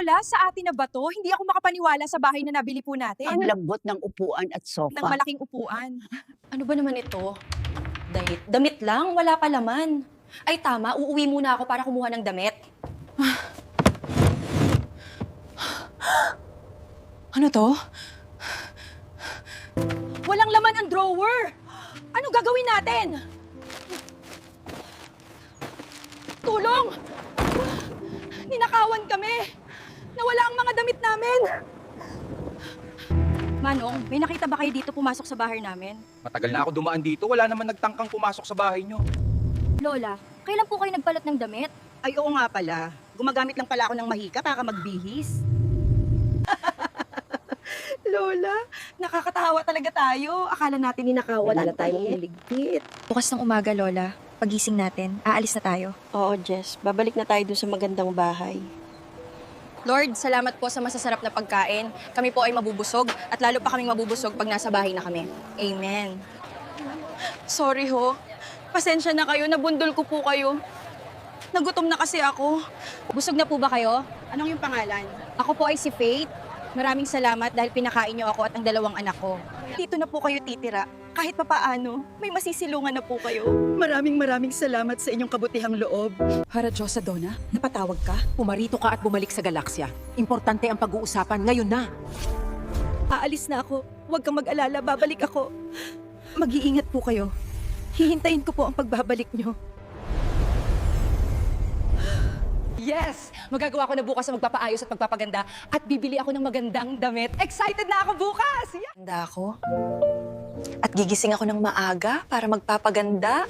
Lola, sa atin na ba to? Hindi ako makapaniwala sa bahay na nabili po natin. Ang lambot ng upuan at sofa. Ng malaking upuan. Ano ba naman ito? Damit lang, wala pa laman. Ay tama, uuwi muna ako para kumuha ng damit. Ano to? Walang laman ang drawer. Anong gagawin natin? Tulong! Ninakawan kami. Nawala ang mga damit namin. Manong, may nakita ba kayo dito pumasok sa bahay namin? Matagal na ako dumaan dito, wala naman nagtangkang pumasok sa bahay nyo. Lola, kailan po kayo nagbalot ng damit? Ay, oo nga pala. Gumagamit lang pala ako ng mahika para magbihis. Lola, nakakatawa talaga tayo. Akala natin ninakawan Wala na tayo. tayong niligpit. Bukas ng umaga, Lola. Pagising natin, aalis na tayo. Oo, Jess. Babalik na tayo dun sa magandang bahay. Lord, salamat po sa masasarap na pagkain. Kami po ay mabubusog at lalo pa kaming mabubusog pag nasa bahay na kami. Amen. Sorry ho. Pasensya na kayo, nabundol ko po kayo. Nagutom na kasi ako. Busog na po ba kayo? Anong yung pangalan? Ako po ay si Faith. Maraming salamat dahil pinakain niyo ako at ang dalawang anak ko. Dito na po kayo titira. Kahit papaano, may masisilungan na po kayo. Maraming salamat sa inyong kabutihang loob. Hara Diyosa, Donna, napatawag ka? Pumarito ka at bumalik sa galaksya. Importante ang pag-uusapan ngayon na. Aalis na ako. Huwag kang mag-alala, babalik ako. Mag-iingat po kayo. Hihintayin ko po ang pagbabalik nyo. Yes! Magagawa ko na bukas sa magpapaayos at magpapaganda at bibili ako ng magandang damit. Excited na ako bukas! Yeah. Handa ako. At gigising ako ng maaga para magpapaganda.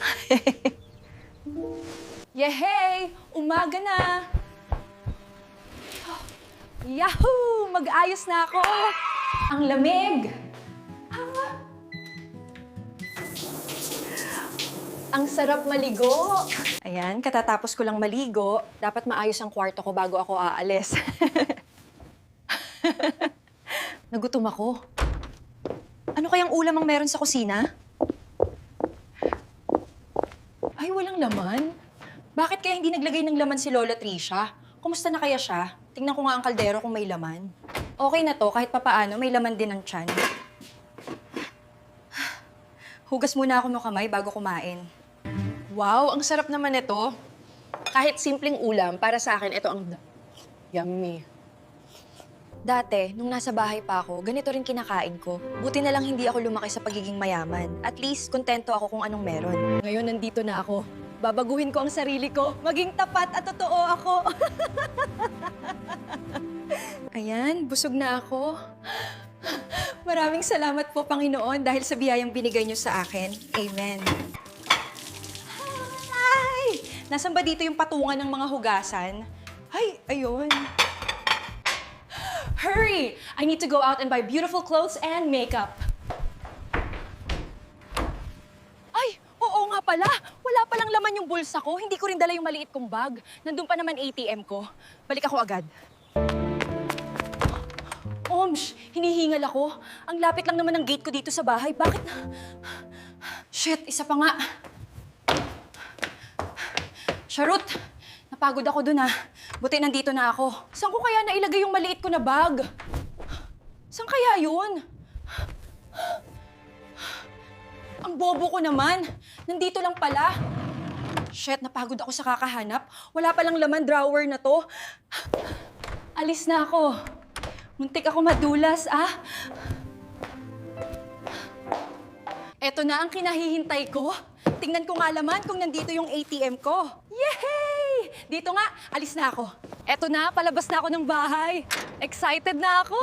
Yehey! Umaga na! Yahoo! Mag-ayos na ako! Ang lamig! Ang sarap maligo! Ayan, katatapos ko lang maligo, dapat maayos ang kwarto ko bago ako aalis. Nagutom ako. Ano kayang ulam ang meron sa kusina? Ay, walang laman. Bakit kaya hindi naglagay ng laman si Lola Tricia? Kumusta na kaya siya? Tingnan ko nga ang kaldero kung may laman. Okay na to, kahit papaano, may laman din ang tiyan. Hugas muna ako ng kamay bago kumain. Wow, ang sarap naman ito. Kahit simpleng ulam, para sa akin, ito ang yummy. Dati, nung nasa bahay pa ako, ganito rin kinakain ko. Buti na lang hindi ako lumaki sa pagiging mayaman. At least, kontento ako kung anong meron. Ngayon, nandito na ako. Babaguhin ko ang sarili ko. Maging tapat at totoo ako. Ayan, busog na ako. Maraming salamat po, Panginoon, dahil sa biyayang binigay niyo sa akin. Amen. Ay! Nasaan ba dito yung patungan ng mga hugasan? Ay, ayun. Hurry! I need to go out and buy beautiful clothes and makeup. Ay, oo nga pala. Wala palang laman yung bulsa ko. Hindi ko rin dala yung maliit kong bag. Nandun pa naman ATM ko. Balik ako agad. Omsh, hinihingal ako. Ang lapit lang naman ng gate ko dito sa bahay. Bakit na... Shit, isa pa nga. Charot! Napagod ako dun ah. Buti nandito na ako. Saan ko kaya nailagay yung maliit ko na bag? Saan kaya yun? Ang bobo ko naman. Nandito lang pala. Shit, napagod ako sa kakahanap. Wala palang laman drawer na to. Alis na ako. Muntik ako madulas, ah. Eto na ang kinahihintay ko. Tingnan ko nga laman kung nandito yung ATM ko. Yehey! Dito nga, alis na ako. Eto na, palabas na ako ng bahay. Excited na ako.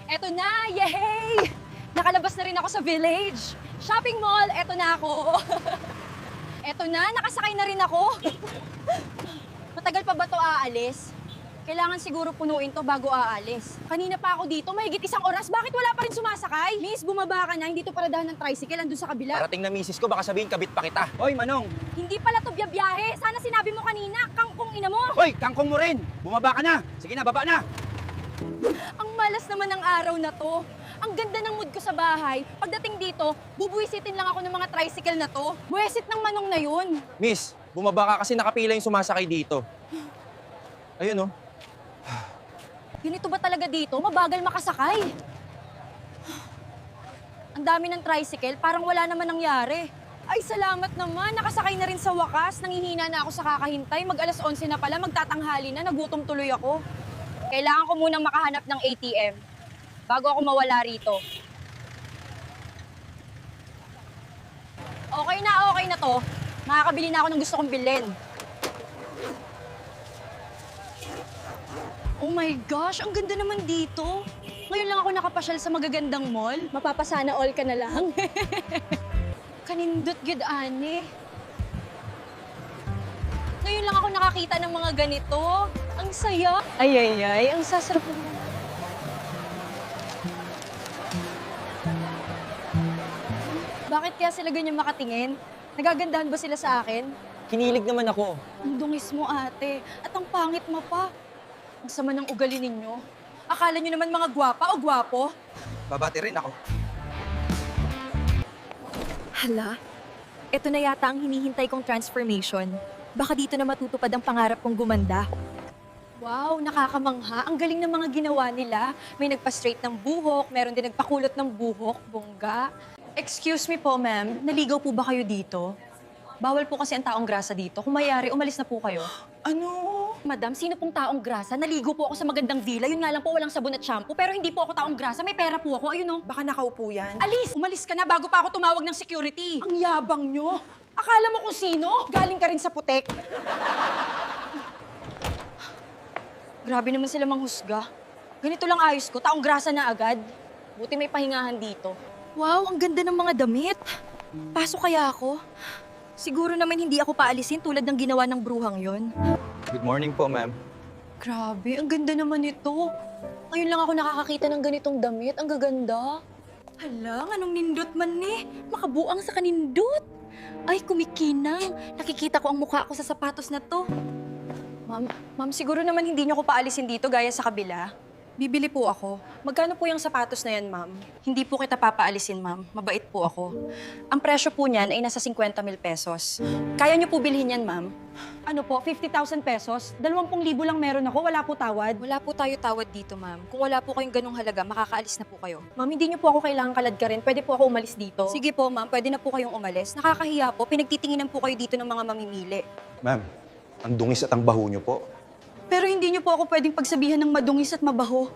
Eto na, yehey! Nakalabas na rin ako sa village. Shopping mall, eto na ako. Eto na, nakasakay na rin ako. Matagal pa ba to aalis? Kailangan siguro punuin to bago aalis. Kanina pa ako dito, mahigit isang oras. Bakit wala pa rin sumasakay? Miss, bumaba ka na. Hindi to paradahan ng tricycle. Andun sa kabila. Parating na misis ko, baka sabihin kabit pa kita. Hoy, Manong! Hindi pala to biyabiyahe. Sana sinabi mo kanina, kangkong ina mo. Hoy, kangkong mo rin! Bumaba ka na! Sige na, baba na! Ang malas naman ng araw na to. Ang ganda ng mood ko sa bahay. Pagdating dito, bubuwisitin lang ako ng mga tricycle na to. Buwisit ng Manong na yun. Miss, Bumaba ka kasi nakapila yung sumasakay dito. Ayun, oh. Ganito ba talaga dito? Mabagal makasakay. Ang dami ng tricycle, parang wala naman nangyari. Ay, salamat naman. Nakasakay na rin sa wakas. Nangihina na ako sa kakahintay. Mag-alas 11 na pala, magtatanghali na. Nagutom tuloy ako. Kailangan ko munang makahanap ng ATM bago ako mawala rito. Okay na to. Makakabili na ako ng gusto kong bilhin. Oh my gosh, ang ganda naman dito. Ngayon lang ako nakapasyal sa magagandang mall. Mapapasana all ka na lang. Kanindot gid ani. Ngayon lang ako nakakita ng mga ganito. Ang saya. Ay, ang sasarap naman. Bakit kaya sila ganyan makatingin? Nagagandahan ba sila sa akin? Kinilig naman ako. Ang dungis mo, ate. At ang pangit mo pa. Ang sama ng ugali ninyo. Akala nyo naman mga gwapa o gwapo? Babati rin ako. Hala, ito na yata ang hinihintay kong transformation. Baka dito na matutupad ang pangarap kong gumanda. Wow, nakakamangha. Ang galing ng mga ginawa nila. May nagpa-straight ng buhok, meron din nagpakulot ng buhok, bongga. Excuse me po, ma'am. Naligaw po ba kayo dito? Bawal po kasi ang taong grasa dito. Kung mayari, umalis na po kayo. Ano? Madam, sino pong taong grasa? Naligo po ako sa magandang villa. Yun nga lang po, walang sabon at shampoo. Pero hindi po ako taong grasa. May pera po ako. Ayun, oh. Baka nakaupo yan. Alis! Umalis ka na bago pa ako tumawag ng security. Ang yabang nyo. Akala mo kung sino? Galing ka rin sa putek. Grabe naman sila manghusga. Ganito lang ayos ko, taong grasa na agad. Buti may pahingahan dito. Wow, ang ganda ng mga damit. Pasok kaya ako? Siguro naman hindi ako paalisin tulad ng ginawa ng bruhang yon. Good morning po, ma'am. Grabe, ang ganda naman ito. Ngayon lang ako nakakakita ng ganitong damit. Ang gaganda. Hala, anong nindot man eh. Makabuang sa kanindot. Ay, kumikinang. Nakikita ko ang mukha ko sa sapatos na to. Ma'am, siguro naman hindi niyo ko paalisin dito gaya sa kabila. Bibili po ako. Magkano po yung sapatos na yan, ma'am? Hindi po kita papaalisin, ma'am. Mabait po ako. Ang presyo po niyan ay nasa 50,000 pesos. Kaya niyo po bilhin yan, ma'am? Ano po, 50,000 pesos? 20,000 lang meron ako, wala po tawad. Wala po tayo tawad dito, ma'am. Kung wala po kayong ganong halaga, makakaalis na po kayo. Ma'am, hindi niyo po ako kailangan kalad ka rin. Pwede po ako umalis dito. Sige po, ma'am. Pwede na po kayong umalis. Nakakahiya po. Pinagtitinginan po kayo dito ng mga mamimili. Ma'am, ang dungis at ang baho niyo po. Pero hindi niyo po ako pwedeng pagsabihan ng madungis at mabaho.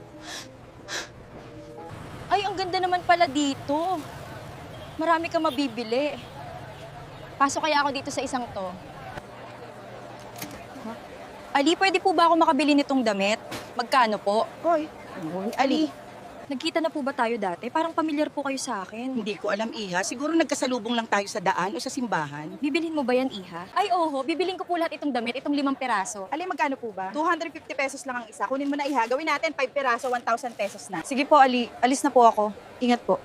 Ay, ang ganda naman pala dito. Marami kang mabibili. Pasok kaya ako dito sa isang to. Ali, pwede po ba ako makabili nitong damit? Magkano po? Hoy, Ali, Nagkita na po ba tayo dati? Parang pamilyar po kayo sa akin. hindi ko alam, Iha. Siguro nagkasalubong lang tayo sa daan o sa simbahan. Bibilhin mo ba yan, Iha? Ay, oho, bibiling ko po lahat itong damit, itong 5 peraso. Ali, magkano po ba? 250 pesos lang ang isa. Kunin mo na, Iha. Gawin natin 5 peraso, 1,000 pesos na. Sige po, Ali. Alis na po ako. Ingat po.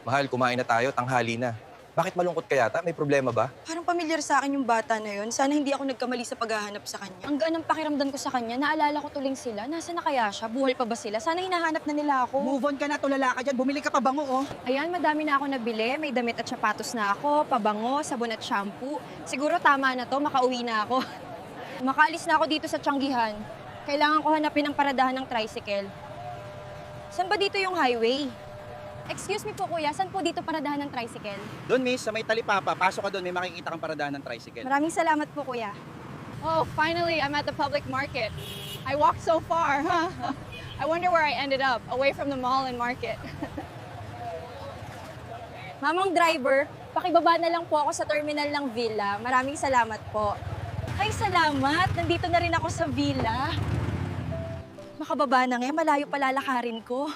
Mahal, kumain na tayo, tanghali na. Bakit malungkot ka yata? May problema ba? Parang pamilyar sa akin yung bata na yun. Sana hindi ako nagkamali sa paghahanap sa kanya. Ang gaan ng pakiramdam ko sa kanya, naalala ko tuling sila. Nasaan na kaya siya? Buhay pa ba sila? Sana hinahanap na nila ako. Move on ka na, tulala ka dyan. Bumili ka pa bango, oh. Ayan, madami na ako nabili. May damit at sapatos na ako, pabango, sabon at shampoo. Siguro tama na to, makauwi na ako. Makaalis na ako dito sa Tianggihan. Kailangan ko hanapin ang paradahan ng tricycle. Saan ba dito yung highway? Excuse me po, kuya. Saan po dito paradahan ng tricycle? Doon, miss, sa may talipapa. Pasok ka doon, may makikita kang paradahan ng tricycle. Maraming salamat po, kuya. Oh, finally, I'm at the public market. I walked so far, huh? I wonder where I ended up, away from the mall and market. Mamang driver, pakibaba na lang po ako sa terminal ng villa. Maraming salamat po. Ay, salamat! Nandito na rin ako sa villa. Makababa na ngayon, malayo palalakarin ko.